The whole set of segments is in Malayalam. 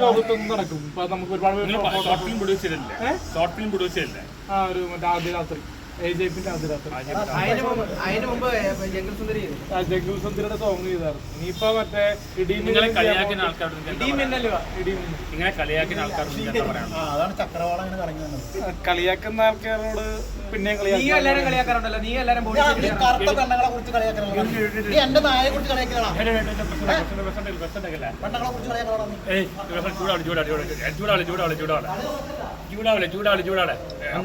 ലോകത്തൊന്നും നടക്കും. ഇപ്പൊ നമുക്ക് ഒരുപാട് ഷോർട്ട് ഫിലിം പ്രൊഡ്യൂസ് ചെയ്യില്ലേ? ആ ഒരു മറ്റേ ആദ്യ രാത്രി AJP ആദ്യ രാത്രി ജംഗിൾ സുന്ദരിയുടെ സോങ് ചെയ്തായിരുന്നു. ഇനിയിപ്പോ മറ്റേ ഇങ്ങനെ കളിയാക്കുന്ന ആൾക്കാരോട് കളിയാക്കുന്ന ആൾക്കാരോട് പിന്നെ കളിയാക്കാറുണ്ടല്ലോ. നീ എല്ലാരും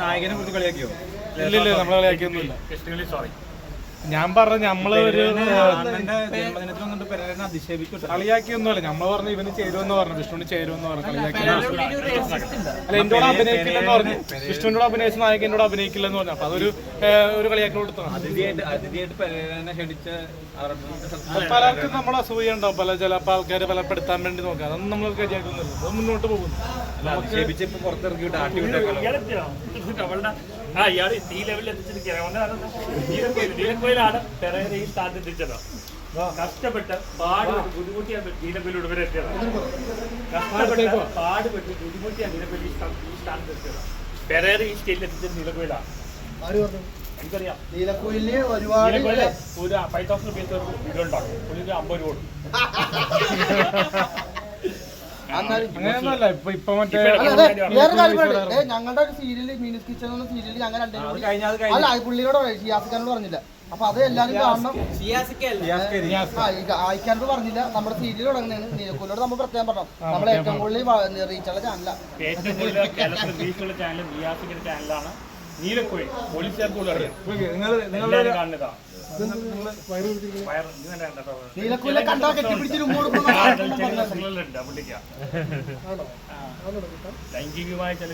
നായകനെ കുറിച്ച് കളിയാക്കിയോ? ഇല്ലില്ല, നമ്മളെ കളിയാക്കിയൊന്നുമില്ല. സോറി, ഞാൻ പറഞ്ഞ നമ്മള് ഒരു അധിക്ഷേപിക്കും. കളിയാക്കിയൊന്നുമല്ല. നമ്മൾ പറഞ്ഞു ഇവന് ചേരുമെന്ന് പറഞ്ഞു, വിഷ്ണുവിന് ചേരുമെന്ന് പറഞ്ഞു. കളിയാക്കി അല്ല, എന്നോട് അഭിനയിക്കില്ലെന്ന് പറഞ്ഞു. വിഷ്ണുവിനോട് അഭിനയിച്ച നായകൻ എന്നോട് അഭിനയിക്കില്ലെന്ന് പറഞ്ഞു. അപ്പൊ അതൊരു കളിയാക്കി കൊടുത്താണ്. പലർക്കും നമ്മൾ അസൂയ ഉണ്ടാവും. ചിലപ്പോൾ ആൾക്കാര് ബലപ്പെടുത്താൻ വേണ്ടി നോക്കാം. അതൊന്നും നമ്മൾ കളിയാക്കുന്നില്ല. അത് മുന്നോട്ട് പോകുന്നു. ഇയാള് ഈ ലെവലിൽ എത്തിച്ചിരിക്കുകയാണ്. പെരേരയെ സ്ഥാനത്ത് എത്തിച്ചത് കഷ്ടപ്പെട്ട് പാടുപെട്ട് ബുദ്ധിമുട്ടിയാണ് നീലപ്പേരിലൂടെ വരെ എത്തിയത്. കഷ്ടപ്പെട്ട് പാടുപെട്ട് ബുദ്ധിമുട്ടിയാണ് നീലപ്പേരി ഈ സ്ഥാനത്ത് എത്തിയത്. പെരേര ഈ സ്റ്റേറ്റിൽ എത്തിച്ചത് നീലക്കോയിലാണ്. എനിക്കറിയാം. നീലക്കോയിലിന് ഒരുപാട് ഒരു 5,000 രൂപ വീഡിയോ ഉണ്ടാക്കും. ഒരു 50 രൂപ. അങ്ങനെയൊന്നുമല്ല. ഇപ്പൊ മറ്റേ ഞങ്ങളുടെ ഒരു സീരിയല് മീനസ് കിച്ചൺ എന്ന സീരിയല് ഞങ്ങൾ അല്ല പുള്ളിയോട് ഷിയാസിക്കാനോട് പറഞ്ഞില്ല. അപ്പൊ അത് എല്ലാരും കാണണം. ആയിക്കാനോട് പറഞ്ഞില്ല. നമ്മുടെ സീരിയൽ തുടങ്ങുന്നതാണ്. നീലക്കോയിലോട് നമ്മൾ പ്രത്യേകം പറഞ്ഞു. നമ്മൾ ഏറ്റവും കൂടുതൽ റീച്ചുള്ള ചാനലാണ്. ഏറ്റവും കൂടുതൽ കേരളത്തിൽ റീച്ചുള്ള ചാനൽ റിയാസിന്റെ ചാനലാണ് നീലക്കോയിൽ. പോലീസുകാർക്ക് പോലും അറിയാം. നിങ്ങളുടെ കാണുന്നതാണ്. നീലക്കോയിലെ കണ്ടാ കെട്ടിപ്പിടിച്ച് ലൈംഗികമായ ചില